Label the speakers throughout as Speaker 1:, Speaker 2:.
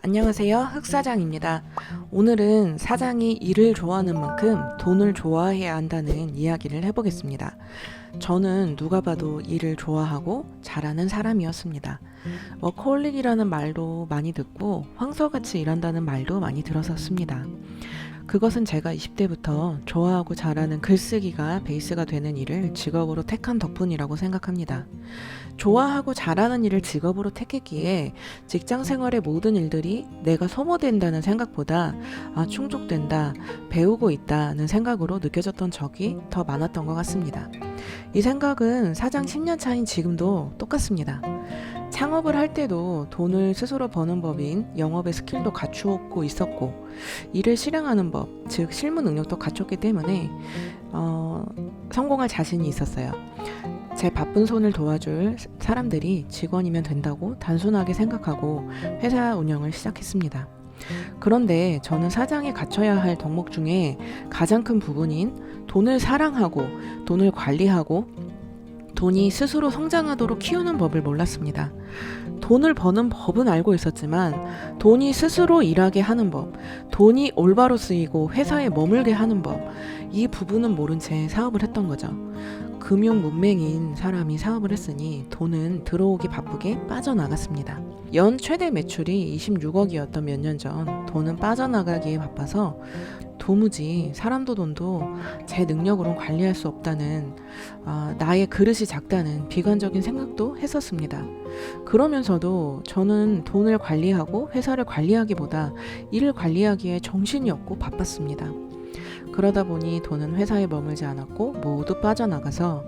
Speaker 1: 안녕하세요. 흑사장입니다. 오늘은 사장이 일을 좋아하는 만큼 돈을 좋아해야 한다는 이야기를 해보겠습니다. 저는 누가 봐도 일을 좋아하고 잘하는 사람이었습니다. 워커홀릭이라는 말도 많이 듣고 황소같이 일한다는 말도 많이 들었었습니다. 그것은 제가 20대부터 좋아하고 잘하는 글쓰기가 베이스가 되는 일을 직업으로 택한 덕분이라고 생각합니다. 좋아하고 잘하는 일을 직업으로 택했기에 직장 생활의 모든 일들이 내가 소모된다는 생각보다 충족된다, 배우고 있다는 생각으로 느껴졌던 적이 더 많았던 것 같습니다. 이 생각은 사장 10년 차인 지금도 똑같습니다. 창업을 할 때도 돈을 스스로 버는 법인 영업의 스킬도 갖추고 있었고 일을 실행하는 법, 즉 실무 능력도 갖췄기 때문에 성공할 자신이 있었어요. 제 바쁜 손을 도와줄 사람들이 직원이면 된다고 단순하게 생각하고 회사 운영을 시작했습니다. 그런데 저는 사장이 갖춰야 할 덕목 중에 가장 큰 부분인 돈을 사랑하고 돈을 관리하고 돈이 스스로 성장하도록 키우는 법을 몰랐습니다. 돈을 버는 법은 알고 있었지만 돈이 스스로 일하게 하는 법, 돈이 올바로 쓰이고 회사에 머물게 하는 법, 이 부분은 모른 채 사업을 했던 거죠. 금융 문맹인 사람이 사업을 했으니 돈은 들어오기 바쁘게 빠져나갔습니다. 연 최대 매출이 26억이었던 몇 년 전 돈은 빠져나가기에 바빠서 도무지 사람도 돈도 제 능력으로는 관리할 수 없다는 나의 그릇이 작다는 비관적인 생각도 했었습니다. 그러면서도 저는 돈을 관리하고 회사를 관리하기보다 일을 관리하기에 정신이 없고 바빴습니다. 그러다 보니 돈은 회사에 머물지 않았고 모두 빠져나가서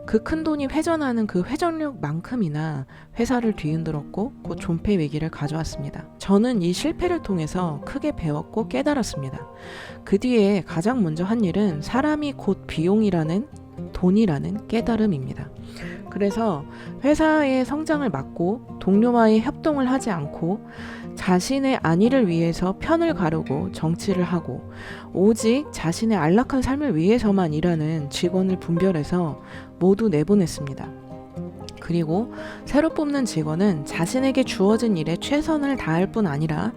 Speaker 1: 그 큰 돈이 회전하는 그 회전력만큼이나 회사를 뒤흔들었고 곧 존폐 위기를 가져왔습니다. 저는 이 실패를 통해서 크게 배웠고 깨달았습니다. 그 뒤에 가장 먼저 한 일은 사람이 곧 비용이라는 돈이라는 깨달음입니다. 그래서 회사의 성장을 막고 동료와의 협동을 하지 않고 자신의 안위를 위해서 편을 가르고 정치를 하고 오직 자신의 안락한 삶을 위해서만 일하는 직원을 분별해서 모두 내보냈습니다. 그리고 새로 뽑는 직원은 자신에게 주어진 일에 최선을 다할 뿐 아니라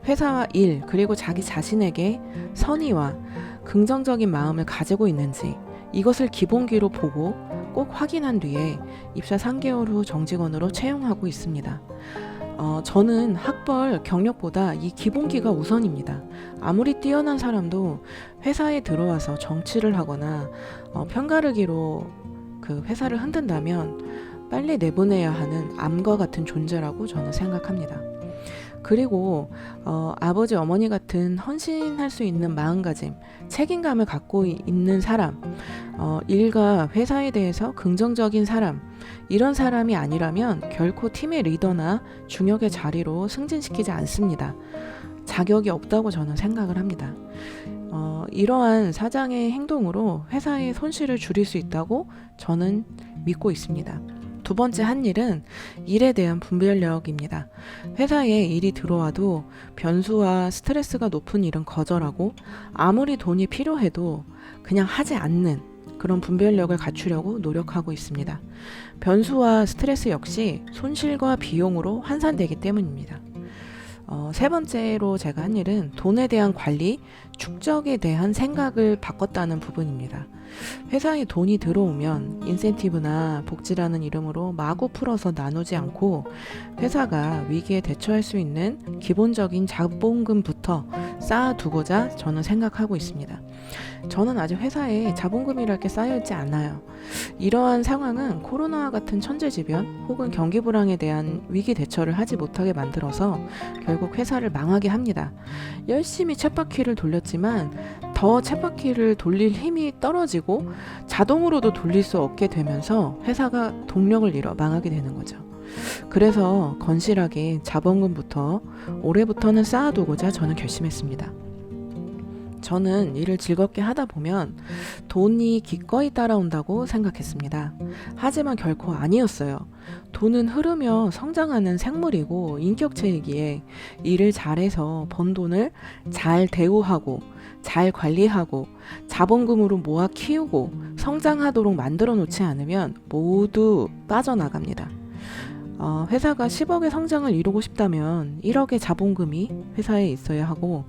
Speaker 1: 회사와 일 그리고 자기 자신에게 선의와 긍정적인 마음을 가지고 있는지 이것을 기본기로 보고 꼭 확인한 뒤에 입사 3개월 후 정직원으로 채용하고 있습니다. 저는 학벌, 경력보다 이 기본기가 우선입니다. 아무리 뛰어난 사람도 회사에 들어와서 정치를 하거나 편가르기로 그 회사를 흔든다면 빨리 내보내야 하는 암과 같은 존재라고 저는 생각합니다. 그리고 아버지 어머니 같은 헌신할 수 있는 마음가짐, 책임감을 갖고 있는 사람, 일과 회사에 대해서 긍정적인 사람, 이런 사람이 아니라면 결코 팀의 리더나 중역의 자리로 승진시키지 않습니다. 자격이 없다고 저는 생각을 합니다. 이러한 사장의 행동으로 회사의 손실을 줄일 수 있다고 저는 믿고 있습니다. 두 번째 한 일은 일에 대한 분별력입니다. 회사에 일이 들어와도 변수와 스트레스가 높은 일은 거절하고 아무리 돈이 필요해도 그냥 하지 않는 그런 분별력을 갖추려고 노력하고 있습니다. 변수와 스트레스 역시 손실과 비용으로 환산되기 때문입니다. 세 번째로 제가 한 일은 돈에 대한 관리, 축적에 대한 생각을 바꿨다는 부분입니다. 회사에 돈이 들어오면 인센티브나 복지라는 이름으로 마구 풀어서 나누지 않고 회사가 위기에 대처할 수 있는 기본적인 자본금부터 쌓아두고자 저는 생각하고 있습니다. 저는 아직 회사에 자본금이랄 게 쌓여있지 않아요. 이러한 상황은 코로나와 같은 천재지변 혹은 경기 불황에 대한 위기 대처를 하지 못하게 만들어서 결국 회사를 망하게 합니다. 열심히 쳇바퀴를 돌렸지만 더 쳇바퀴를 돌릴 힘이 떨어지고 자동으로도 돌릴 수 없게 되면서 회사가 동력을 잃어 망하게 되는 거죠. 그래서 건실하게 자본금부터 올해부터는 쌓아두고자 저는 결심했습니다. 저는 일을 즐겁게 하다 보면 돈이 기꺼이 따라온다고 생각했습니다. 하지만 결코 아니었어요. 돈은 흐르며 성장하는 생물이고 인격체이기에 일을 잘해서 번 돈을 잘 대우하고 잘 관리하고 자본금으로 모아 키우고 성장하도록 만들어 놓지 않으면 모두 빠져나갑니다. 회사가 10억의 성장을 이루고 싶다면 1억의 자본금이 회사에 있어야 하고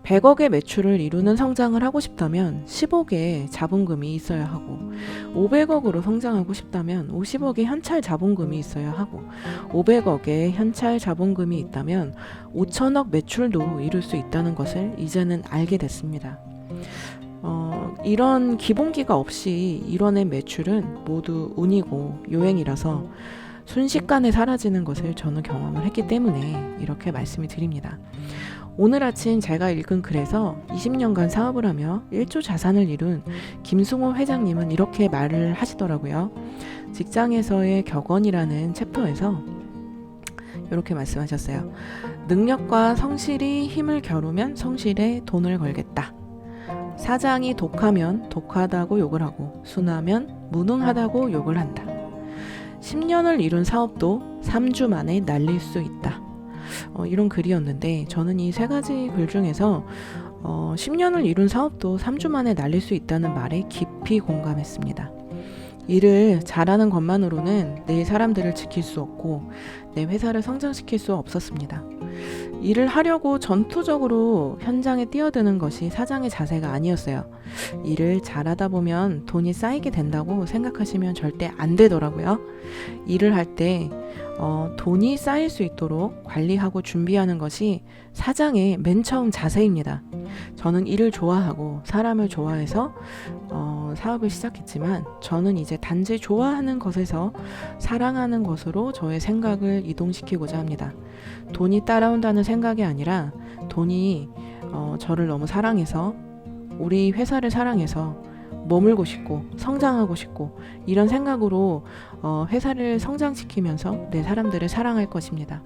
Speaker 1: 100억의 매출을 이루는 성장을 하고 싶다면 10억의 자본금이 있어야 하고 500억으로 성장하고 싶다면 50억의 현찰 자본금이 있어야 하고 500억의 현찰 자본금이 있다면 5천억 매출도 이룰 수 있다는 것을 이제는 알게 됐습니다. 이런 기본기가 없이 이뤄낸 매출은 모두 운이고 요행이라서 순식간에 사라지는 것을 저는 경험을 했기 때문에 이렇게 말씀을 드립니다. 오늘 아침 제가 읽은 글에서 20년간 사업을 하며 1조 자산을 이룬 김승호 회장님은 이렇게 말을 하시더라고요. 직장에서의 격언이라는 챕터에서 이렇게 말씀하셨어요. 능력과 성실이 힘을 겨루면 성실에 돈을 걸겠다. 사장이 독하면 독하다고 욕을 하고 순하면 무능하다고 욕을 한다. 10년을 이룬 사업도 3주 만에 날릴 수 있다. 이런 글이었는데 저는 이 세 가지 글 중에서 10년을 이룬 사업도 3주 만에 날릴 수 있다는 말에 깊이 공감했습니다. 일을 잘하는 것만으로는 내 사람들을 지킬 수 없고 내 회사를 성장시킬 수 없었습니다. 일을 하려고 전투적으로 현장에 뛰어드는 것이 사장의 자세가 아니었어요. 일을 잘하다 보면 돈이 쌓이게 된다고 생각하시면 절대 안 되더라고요. 일을 할 때 돈이 쌓일 수 있도록 관리하고 준비하는 것이 사장의 맨 처음 자세입니다. 저는 일을 좋아하고 사람을 좋아해서 사업을 시작했지만 저는 이제 단지 좋아하는 것에서 사랑하는 것으로 저의 생각을 이동시키고자 합니다. 돈이 따라온다는 생각이 아니라 돈이 저를 너무 사랑해서 우리 회사를 사랑해서 머물고 싶고 성장하고 싶고 이런 생각으로 회사를 성장시키면서 내 사람들을 사랑할 것입니다.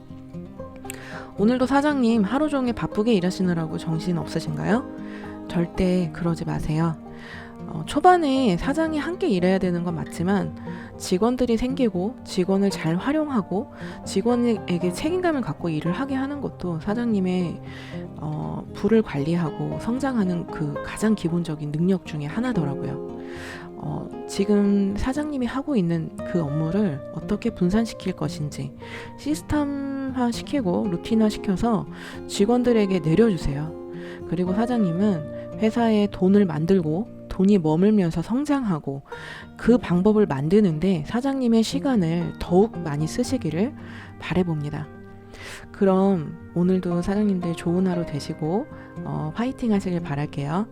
Speaker 1: 오늘도 사장님 하루 종일 바쁘게 일하시느라고 정신 없으신가요? 절대 그러지 마세요. 초반에 사장이 함께 일해야 되는 건 맞지만 직원들이 생기고 직원을 잘 활용하고 직원에게 책임감을 갖고 일을 하게 하는 것도 사장님의 부를 관리하고 성장하는 그 가장 기본적인 능력 중에 하나더라고요. 지금 사장님이 하고 있는 그 업무를 어떻게 분산시킬 것인지 시스템화 시키고 루틴화 시켜서 직원들에게 내려주세요. 그리고 사장님은 회사에 돈을 만들고 돈이 머물면서 성장하고 그 방법을 만드는데 사장님의 시간을 더욱 많이 쓰시기를 바라봅니다. 그럼 오늘도 사장님들 좋은 하루 되시고 화이팅 하시길 바랄게요.